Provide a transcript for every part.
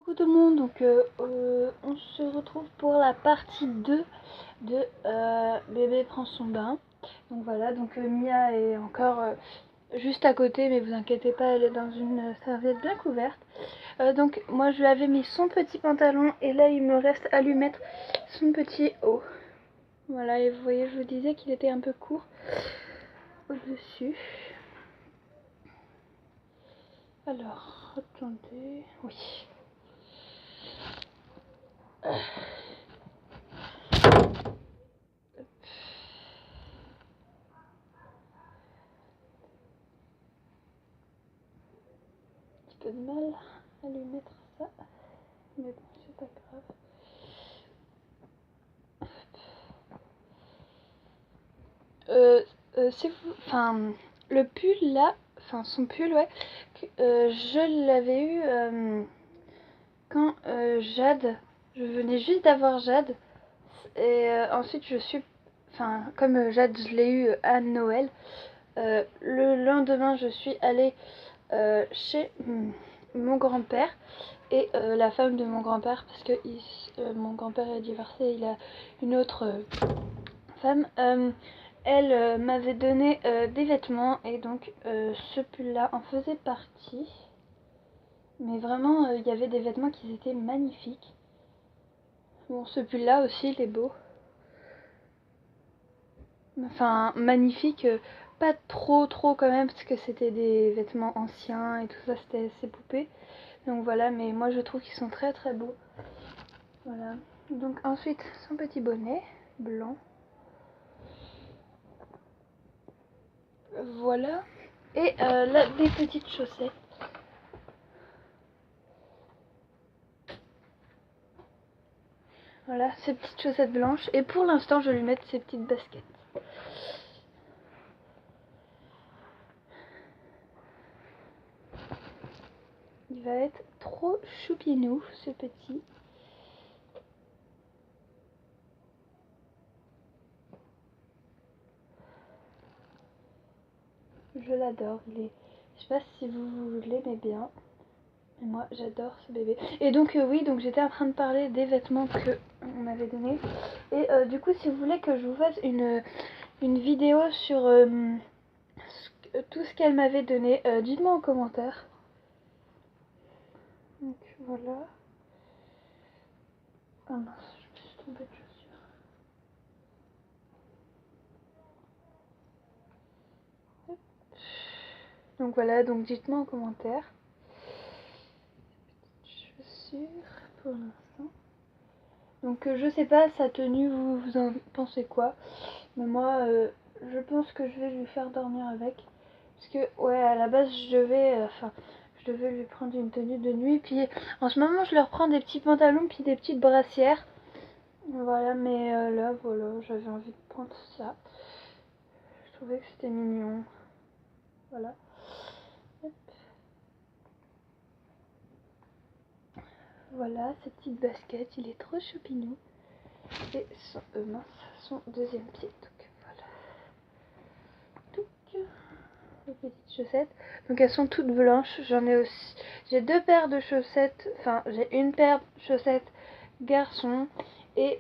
Coucou tout le monde, donc on se retrouve pour la partie 2 de Bébé prend son bain. Donc voilà, donc Mia est encore juste à côté, mais vous inquiétez pas, elle est dans une serviette bien couverte. Donc moi je lui avais mis son petit pantalon et là il me reste à lui mettre son petit haut. Voilà, et vous voyez, je vous disais qu'il était un peu court au-dessus. Alors, attendez, oui. Peu de mal à lui mettre ça, mais bon, c'est pas grave. C'est vous, enfin, le pull là, enfin son pull, ouais, je l'avais eu quand Jade, je venais juste d'avoir Jade, et ensuite je suis, enfin, comme Jade, je l'ai eu à Noël. Le lendemain, je suis allée chez mon grand-père et la femme de mon grand-père, parce que mon grand-père est divorcé, il a une autre femme. Elle m'avait donné des vêtements et donc ce pull-là en faisait partie. Mais vraiment, il y avait des vêtements qui étaient magnifiques. Bon, ce pull-là aussi, il est beau. Enfin, magnifique, pas trop quand même, parce que c'était des vêtements anciens et tout ça, c'était ses poupées. Donc voilà, mais moi je trouve qu'ils sont très beaux. Voilà. Donc ensuite, son petit bonnet blanc. Voilà. Et là, des petites chaussettes. Voilà, ces petites chaussettes blanches. Et pour l'instant, je vais lui mettre ces petites baskets. Il va être trop choupinou, ce petit. Je l'adore. Il est... Je sais pas si vous l'aimez bien. Et moi, j'adore ce bébé. Et donc, oui, donc j'étais en train de parler des vêtements que on m'avait donnés. Et du coup, si vous voulez que je vous fasse une vidéo sur tout ce qu'elle m'avait donné, dites-moi en commentaire. Donc, voilà. Ah mince, je me suis trompée de chaussure. Hop. Donc voilà, donc dites-moi en commentaire. Chaussures pour l'instant. Donc je sais pas, sa tenue, vous en pensez quoi? Mais moi, je pense que je vais lui faire dormir avec. Parce que, ouais, à la base, je devais lui prendre une tenue de nuit. Puis en ce moment, je leur prends des petits pantalons, puis des petites brassières. Voilà, mais là, voilà, j'avais envie de prendre ça. Je trouvais que c'était mignon. Voilà. Hop. Voilà, cette petite basket, il est trop choupinou. Et son deuxième pied. Donc voilà. Touc. Les petites chaussettes. Donc elles sont toutes blanches. J'en ai aussi. J'ai deux paires de chaussettes. Enfin, j'ai une paire de chaussettes garçon et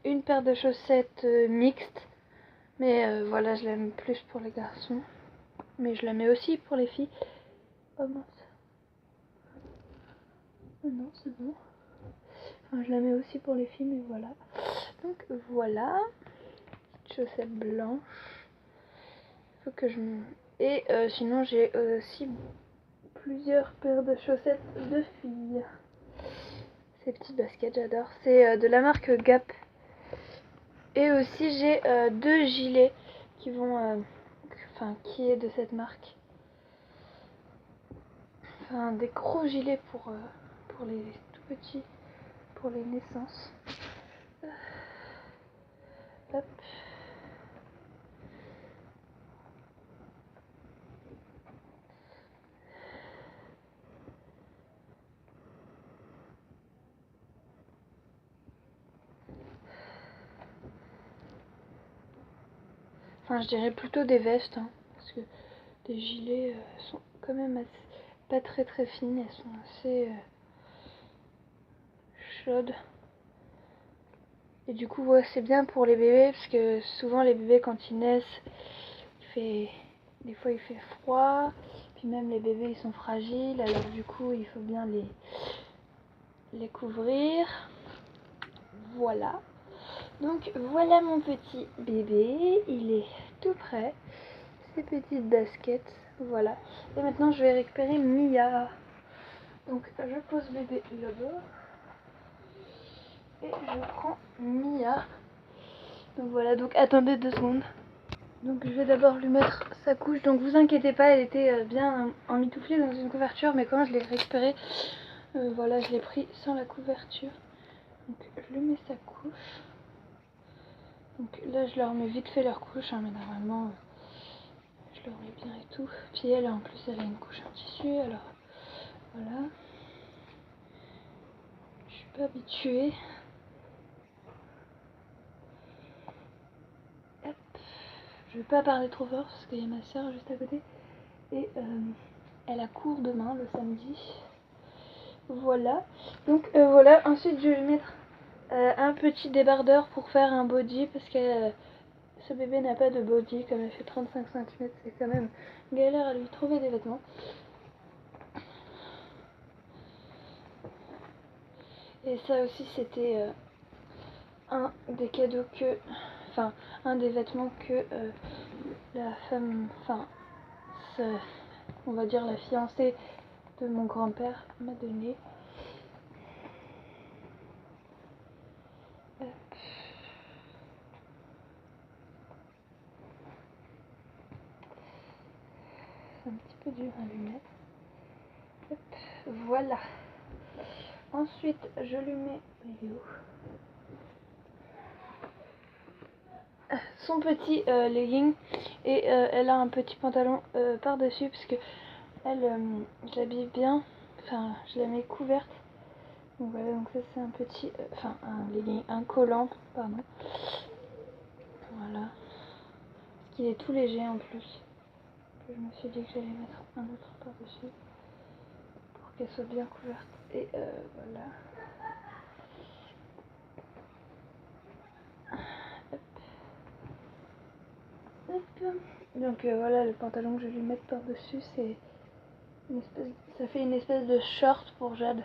une paire de chaussettes mixtes. Mais voilà, je l'aime plus pour les garçons. Mais je la mets aussi pour les filles. Oh mince. Oh non, c'est bon. Enfin, je la mets aussi pour les filles, mais voilà. Donc voilà. Chaussettes blanches. Faut que je... Et sinon, j'ai aussi plusieurs paires de chaussettes de filles. Ces petites baskets, j'adore. C'est de la marque Gap. Et aussi, j'ai deux gilets qui vont... Enfin, qui est de cette marque. Enfin, des gros gilets pour les tout petits, pour les naissances. Hop. Enfin, je dirais plutôt des vestes, hein, parce que des gilets sont quand même assez, pas très fines, elles sont assez... chaude. Et du coup, ouais, c'est bien pour les bébés parce que souvent les bébés quand ils naissent, des fois il fait froid. Puis même les bébés ils sont fragiles, alors du coup il faut bien les couvrir. Voilà. Donc voilà mon petit bébé, il est tout prêt. Ses petites baskets, voilà. Et maintenant je vais récupérer Mia. Donc je pose bébé là-bas. Et je prends Mia. Donc voilà, donc attendez 2 secondes. Donc je vais d'abord lui mettre sa couche. Donc vous inquiétez pas, elle était bien emmitouflée dans une couverture. Mais quand je l'ai récupérée, voilà, je l'ai pris sans la couverture. Donc je lui mets sa couche. Donc là je leur mets vite fait leur couche, hein, mais normalement je leur mets bien et tout. Puis elle en plus elle a une couche en tissu, alors voilà. Je suis pas habituée. Hop. Je vais pas parler trop fort parce qu'il y a ma soeur juste à côté. Et elle a cours demain le samedi. Voilà. Donc voilà, ensuite je vais lui mettre un petit débardeur pour faire un body parce que ce bébé n'a pas de body, comme elle fait 35 cm, c'est quand même galère à lui trouver des vêtements. Et ça aussi c'était un des cadeaux que, enfin un des vêtements que la femme, enfin on va dire la fiancée de mon grand-père m'a donné. C'est un petit peu dur à lui mettre. Hop, voilà. Ensuite, je lui mets son petit legging et elle a un petit pantalon par-dessus parce que elle, je l'habille bien, enfin je la mets couverte. Donc voilà, donc ça c'est un petit, enfin un legging, un collant, pardon. Voilà. Parce qu'il est tout léger en plus. Je me suis dit que j'allais mettre un autre par-dessus pour qu'elle soit bien couverte. Et voilà. Hop. Donc voilà, le pantalon que je vais lui mettre par-dessus, c'est une espèce, ça fait une espèce de short pour Jade.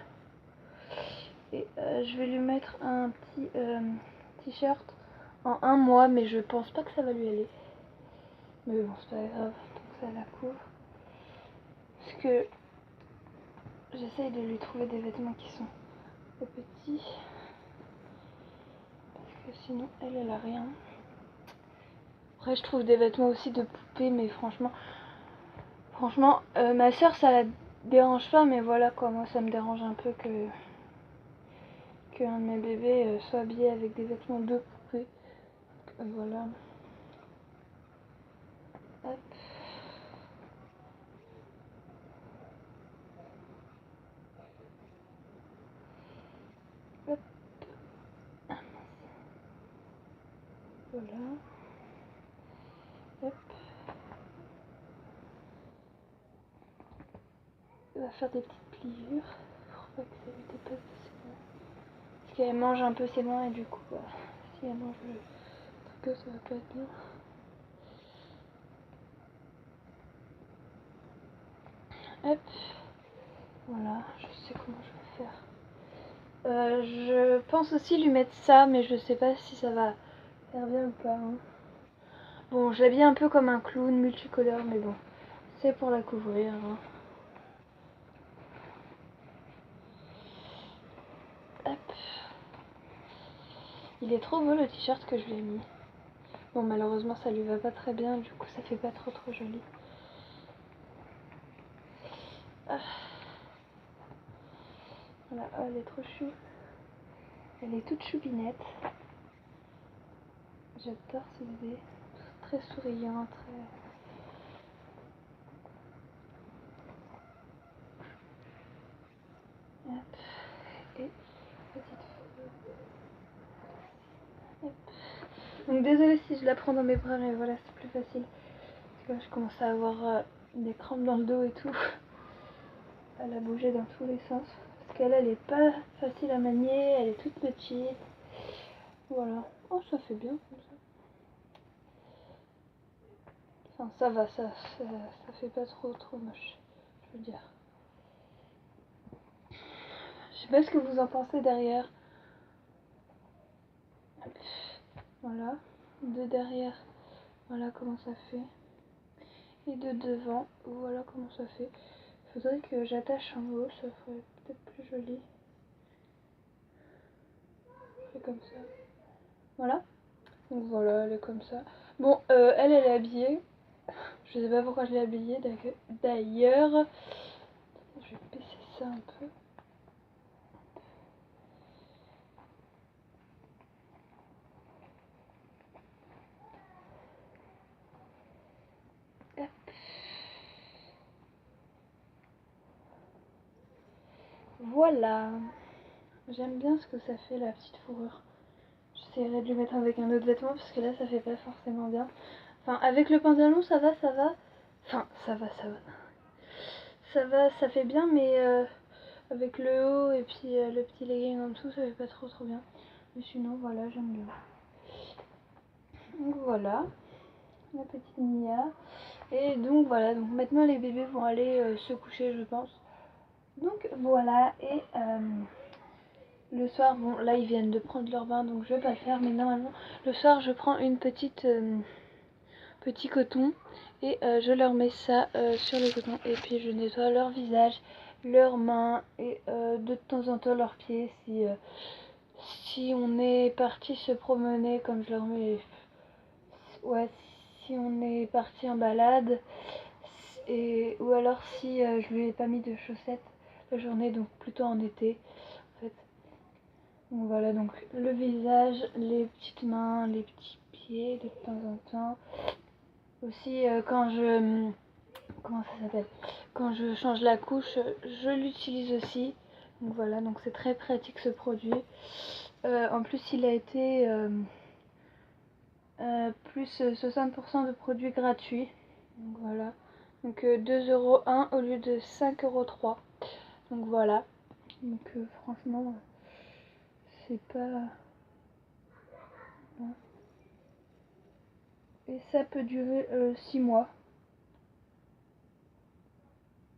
Et je vais lui mettre un petit t-shirt en 1 mois, mais je pense pas que ça va lui aller. Mais bon, c'est pas grave, tant que ça la couvre. Parce que j'essaye de lui trouver des vêtements qui sont trop petits. Parce que sinon, elle a rien. Après, je trouve des vêtements aussi de poupée, mais franchement, ma soeur, ça la dérange pas, mais voilà quoi, moi ça me dérange un peu qu'un de mes bébés soit habillé avec des vêtements de poupée. Voilà. Hop. Hop. Voilà. Hop. Elle va faire des petites pliures pour pas que ça lui dépasse de ses mains. Parce qu'elle mange un peu ses mains et du coup, bah, si elle mange le truc, ça va pas être bien. Hop. Voilà, je sais comment je vais faire. Je pense aussi lui mettre ça, mais je sais pas si ça va faire bien ou pas. Hein. Bon, je l'habille un peu comme un clown multicolore, mais bon, c'est pour la couvrir. Hein. Hop. Il est trop beau le t-shirt que je lui ai mis. Bon, malheureusement, ça lui va pas très bien, du coup, ça fait pas trop joli. Ah. Voilà, oh, elle est trop chou. Elle est toute choupinette. J'adore ce bébé. Très souriant, très... Hop. Et petite... Hop. Donc désolée si je la prends dans mes bras, mais voilà, c'est plus facile. Parce que là, je commence à avoir des crampes dans le dos et tout. Elle a bougé dans tous les sens. Parce qu'elle elle est pas facile à manier, elle est toute petite. Voilà. Oh, ça fait bien comme ça. Enfin, ça va, ça fait pas trop moche, je veux dire. Je sais pas ce que vous en pensez derrière. Voilà. De derrière, voilà comment ça fait. Et de devant, voilà comment ça fait. Il faudrait que j'attache en haut, ça ferait peut-être plus joli. Je fais comme ça. Voilà. Donc voilà, elle est comme ça. Bon, elle est habillée. Je sais pas pourquoi je l'ai habillée d'ailleurs. Je vais baisser ça un peu. Hop. Voilà. J'aime bien ce que ça fait la petite fourrure. J'essaierai de le mettre avec un autre vêtement parce que là ça fait pas forcément bien. Enfin avec le pantalon ça va. Enfin ça va. Ça fait bien mais avec le haut et puis le petit legging en dessous ça fait pas trop bien. Mais sinon voilà j'aime bien. Donc voilà la petite Mia. Et donc voilà, donc maintenant les bébés vont aller se coucher je pense. Donc voilà et le soir, bon là ils viennent de prendre leur bain donc je vais pas le faire mais normalement le soir je prends une petite petit coton et je leur mets ça sur le coton et puis je nettoie leur visage, leurs mains et de temps en temps leurs pieds si on est parti se promener comme je leur mets ouais si on est parti en balade ou alors si je lui ai pas mis de chaussettes la journée donc plutôt en été en fait. Donc voilà, donc le visage, les petites mains, les petits pieds de temps en temps. Aussi quand je... Comment ça s'appelle? Quand je change la couche, je l'utilise aussi. Donc voilà, donc c'est très pratique ce produit. En plus il a été plus 60% de produits gratuits. Donc voilà. Donc 2,1 € au lieu de 5,3 €. Donc voilà. Donc franchement, c'est pas... Et ça peut durer 6 mois.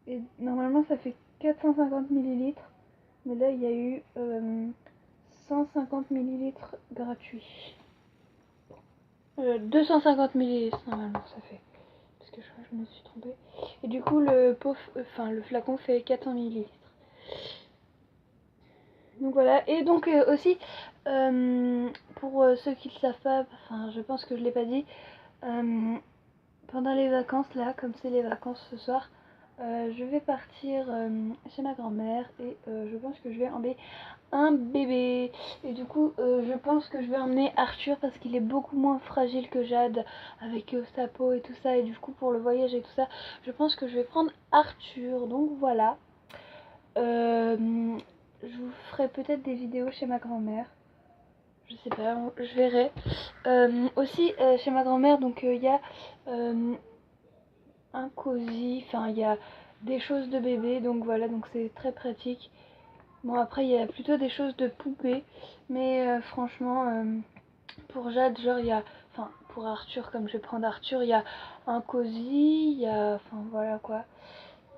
Et normalement ça fait 450 ml. Mais là il y a eu 150 ml gratuits. 250 ml normalement ça fait. Parce que je crois que je me suis trompée. Et du coup le flacon fait 400 ml. Donc voilà. Et donc aussi pour ceux qui ne le savent pas, enfin je pense que je l'ai pas dit. Pendant les vacances là, comme c'est les vacances ce soir, je vais partir chez ma grand-mère et je pense que je vais emmener un bébé. Et du coup, je pense que je vais emmener Arthur parce qu'il est beaucoup moins fragile que Jade avec sa peau et tout ça. Et du coup, pour le voyage et tout ça, je pense que je vais prendre Arthur. Donc voilà. Je vous ferai peut-être des vidéos chez ma grand-mère. Je sais pas, je verrai. Aussi, chez ma grand-mère, donc il y a un cosy, enfin il y a des choses de bébé, donc voilà, donc c'est très pratique. Bon après il y a plutôt des choses de poupée, mais franchement pour Jade genre il y a, enfin pour Arthur comme je vais prendre Arthur, il y a un cosy, il y a, enfin voilà quoi,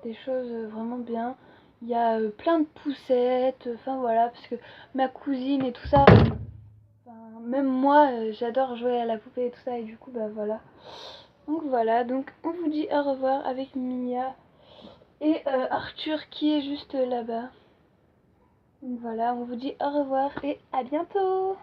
des choses vraiment bien. Il y a plein de poussettes, enfin voilà, parce que ma cousine et tout ça, même moi j'adore jouer à la poupée et tout ça et du coup bah voilà. Donc voilà, donc on vous dit au revoir avec Mia et Arthur qui est juste là-bas. Donc voilà, on vous dit au revoir et à bientôt.